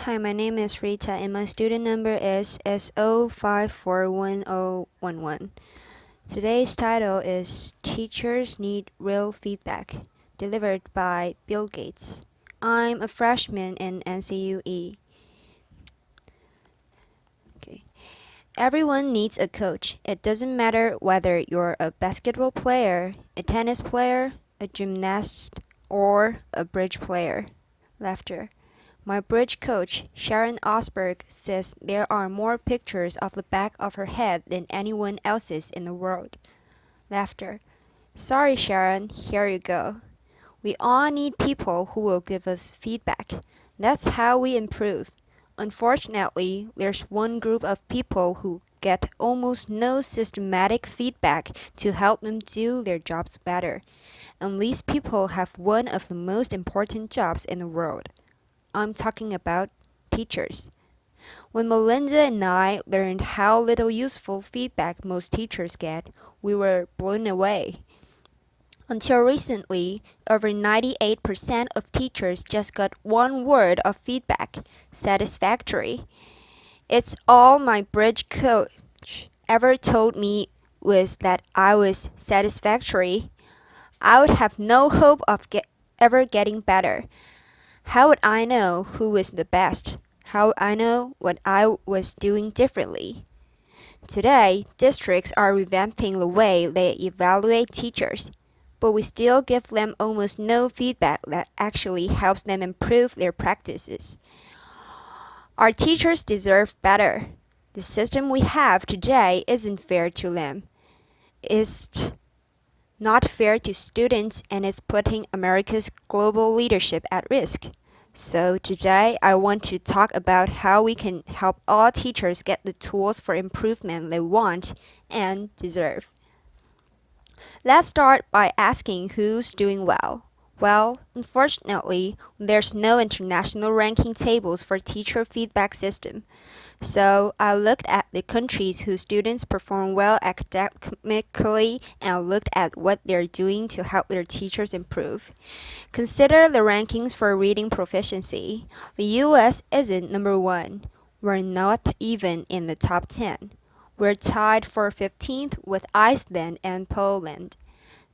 Hi, my name is Rita and my student number is SO541011. Today's title is Teachers Need Real Feedback, delivered by Bill Gates. I'm a freshman in NCUE. Okay. Everyone needs a coach. It doesn't matter whether you're a basketball player, a tennis player, a gymnast, or a bridge player. Laughter. My bridge coach, Sharon Osberg, says there are more pictures of the back of her head than anyone else's in the world. Laughter. Sorry, Sharon, here you go. We all need people who will give us feedback. That's how we improve. Unfortunately, there's one group of people who get almost no systematic feedback to help them do their jobs better. And these people have one of the most important jobs in the world. I'm talking about teachers. When Melinda and I learned how little useful feedback most teachers get, we were blown away. Until recently, over 98% of teachers just got one word of feedback, satisfactory. It's all my bridge coach ever told me was that I was satisfactory. I would have no hope of ever getting better. How would I know who was the best? How would I know what I was doing differently? Today, districts are revamping the way they evaluate teachers, but we still give them almost no feedback that actually helps them improve their practices. Our teachers deserve better. The system we have today isn't fair to them. It's not fair to students and is putting America's global leadership at risk. So today I want to talk about how we can help all teachers get the tools for improvement they want and deserve. Let's start by asking who's doing well. Well, unfortunately, there's no international ranking tables for teacher feedback system. So I looked at the countries whose students perform well academically and looked at what they're doing to help their teachers improve. Consider the rankings for reading proficiency. The US isn't number 1. We're not even in the top 10. We're tied for 15th with Iceland and Poland.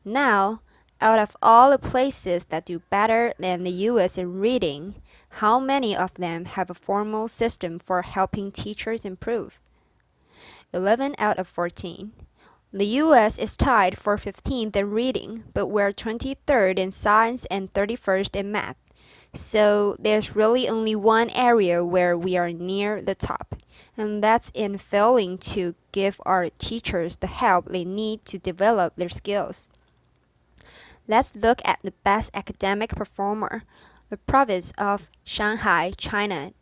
Now, out of all the places that do better than the US in reading, how many of them have a formal system for helping teachers improve? 11 out of 14. The US is tied for 15th in reading, but we're 23rd in science and 31st in math. So there's really only one area where we are near the top, and that's in failing to give our teachers the help they need to develop their skills. Let's look at the best academic performer, the province of Shanghai, China.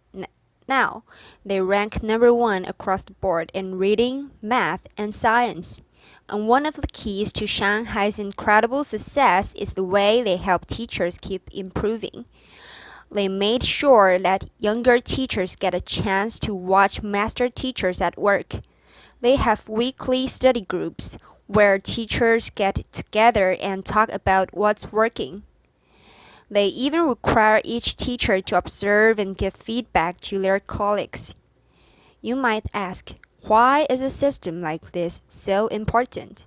Now, they rank number 1 across the board in reading, math, and science. And one of the keys to Shanghai's incredible success is the way they help teachers keep improving. They made sure that younger teachers get a chance to watch master teachers at work. They have weekly study groups where teachers get together and talk about what's working. They even require each teacher to observe and give feedback to their colleagues. You might ask, why is a system like this so important?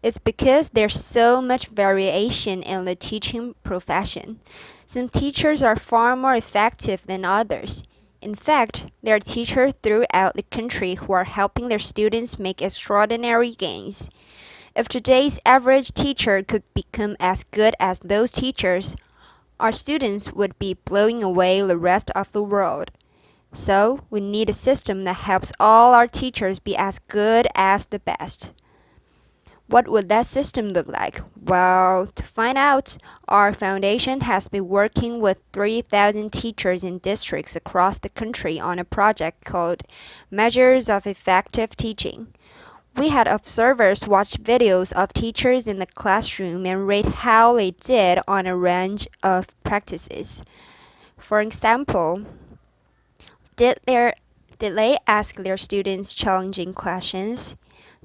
It's because there's so much variation in the teaching profession. Some teachers are far more effective than others. In fact, there are teachers throughout the country who are helping their students make extraordinary gains. If today's average teacher could become as good as those teachers, our students would be blowing away the rest of the world. So, we need a system that helps all our teachers be as good as the best. What would that system look like? Well, to find out, our foundation has been working with 3,000 teachers in districts across the country on a project called Measures of Effective Teaching. We had observers watch videos of teachers in the classroom and rate how they did on a range of practices. For example, did they ask their students challenging questions?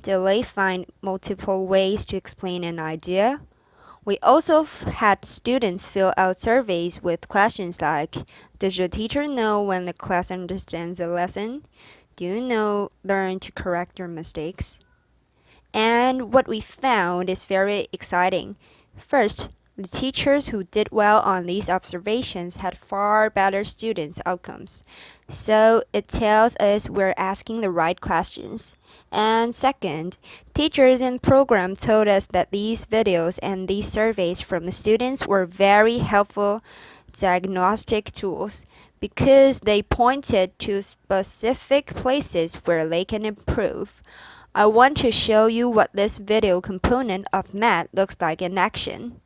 Did they find multiple ways to explain an idea? We also had students fill out surveys with questions like, does your teacher know when the class understands the lesson? Do you know learn to correct your mistakes? And what we found is very exciting. First, the teachers who did well on these observations had far better students' outcomes. So it tells us we're asking the right questions. And second, teachers and program told us that these videos and these surveys from the students were very helpful diagnostic tools because they pointed to specific places where they can improve. I want to show you what this video component of math looks like in action.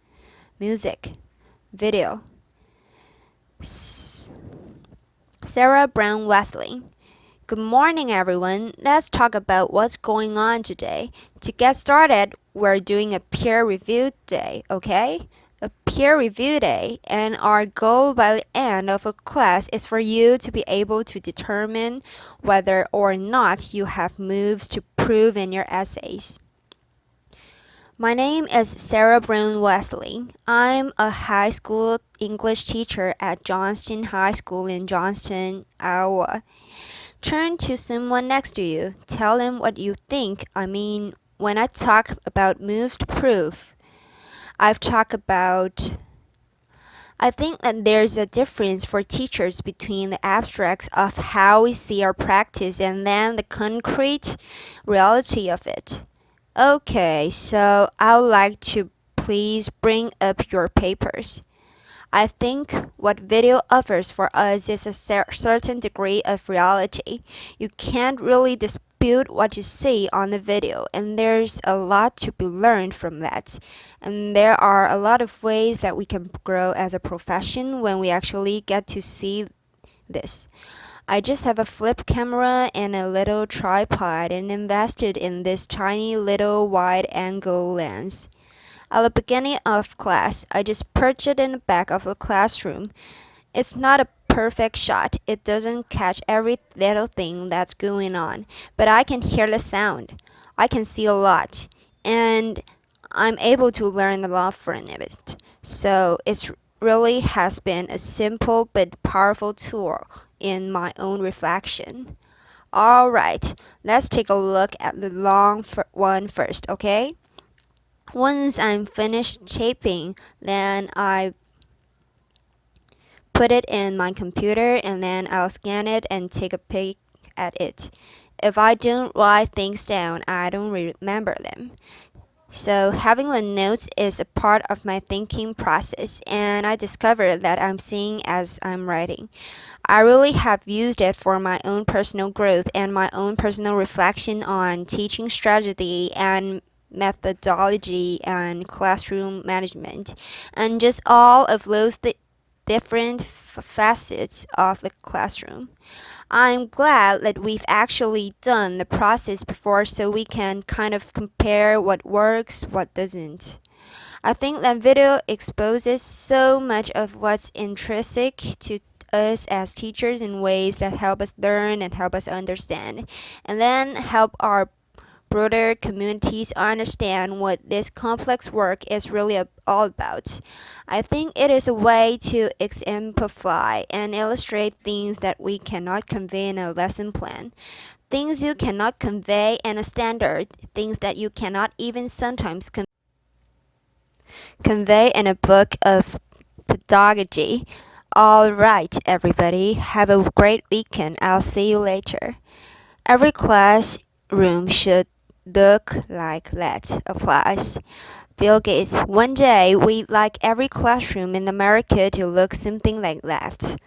Music, video. Sarah Brown Wesley. Good morning, everyone. Let's talk about what's going on today. To get started, we're doing a peer review day, okay? A peer review day, and our goal by the end of a class is for you to be able to determine whether or not you have moves to prove in your essays. My name is Sarah Brown Wesley. I'm a high school English teacher at Johnston High School in Johnston, Iowa. Turn to someone next to you. Tell them what you think. I mean, when I talk about moves to prove, I think that there's a difference for teachers between the abstracts of how we see our practice and then the concrete reality of it. Okay, so I would like to please bring up your papers. I think what video offers for us is a certain degree of reality. You can't really dispute what you see on the video, and there's a lot to be learned from that. And there are a lot of ways that we can grow as a profession when we actually get to see this. I just have a flip camera and a little tripod and invested in this tiny little wide-angle lens. At the beginning of class, I just perched it in the back of the classroom. It's not a perfect shot. It doesn't catch every little thing that's going on, but I can hear the sound. I can see a lot, and I'm able to learn a lot from it. So it really has been a simple but powerful tool in my own reflection. All right, let's take a look at the long one first, okay? Once I'm finished taping, then I put it in my computer and then I'll scan it and take a peek at it. If I don't write things down, I don't remember them. So having the notes is a part of my thinking process, and I discovered that I'm seeing as I'm writing. I really have used it for my own personal growth and my own personal reflection on teaching strategy and methodology and classroom management, and just all of those different facets of the classroom. I'm glad that we've actually done the process before so we can kind of compare what works, what doesn't. I think that video exposes so much of what's intrinsic to us as teachers in ways that help us learn and help us understand, and then help our broader communities understand what this complex work is really all about. I think it is a way to exemplify and illustrate things that we cannot convey in a lesson plan. Things you cannot convey in a standard, things that you cannot even sometimes convey in a book of pedagogy. All right, everybody, have a great weekend. I'll see you later. Every classroom should look like that. Applause. Bill Gates. One day, we'd like every classroom in America to look something like that.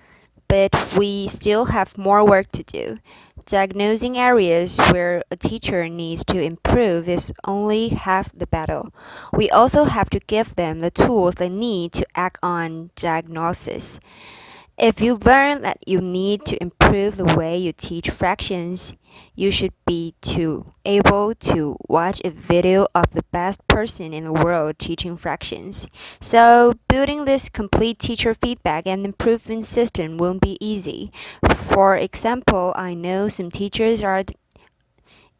But we still have more work to do. Diagnosing areas where a teacher needs to improve is only half the battle. We also have to give them the tools they need to act on diagnosis. If you learn that you need to improve the way you teach fractions, you should be able to watch a video of the best person in the world teaching fractions. So building this complete teacher feedback and improvement system won't be easy. For example, I know some teachers are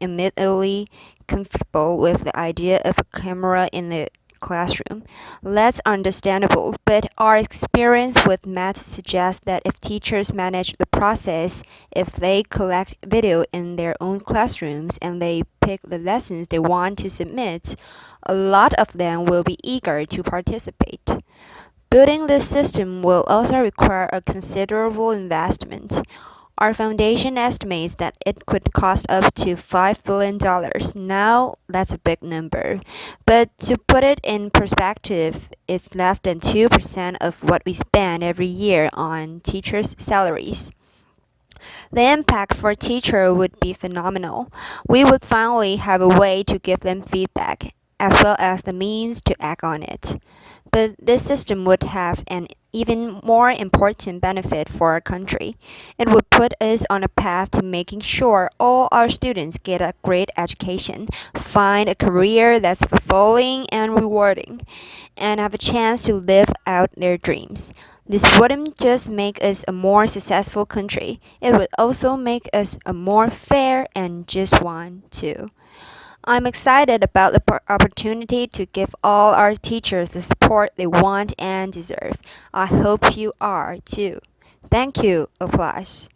immediately comfortable with the idea of a camera in the classroom. That's understandable, but our experience with math suggests that if teachers manage the process, if they collect video in their own classrooms and they pick the lessons they want to submit, a lot of them will be eager to participate. Building this system will also require a considerable investment. Our foundation estimates that it could cost up to $5 billion. Now, that's a big number. But to put it in perspective, it's less than 2% of what we spend every year on teachers' salaries. The impact for teacher would be phenomenal. We would finally have a way to give them feedback, as well as the means to act on it. But this system would have an even more important benefit for our country. It would put us on a path to making sure all our students get a great education, find a career that's fulfilling and rewarding, and have a chance to live out their dreams. This wouldn't just make us a more successful country, it would also make us a more fair and just one, too. I'm excited about the opportunity to give all our teachers the support they want and deserve. I hope you are too. Thank you. Applause.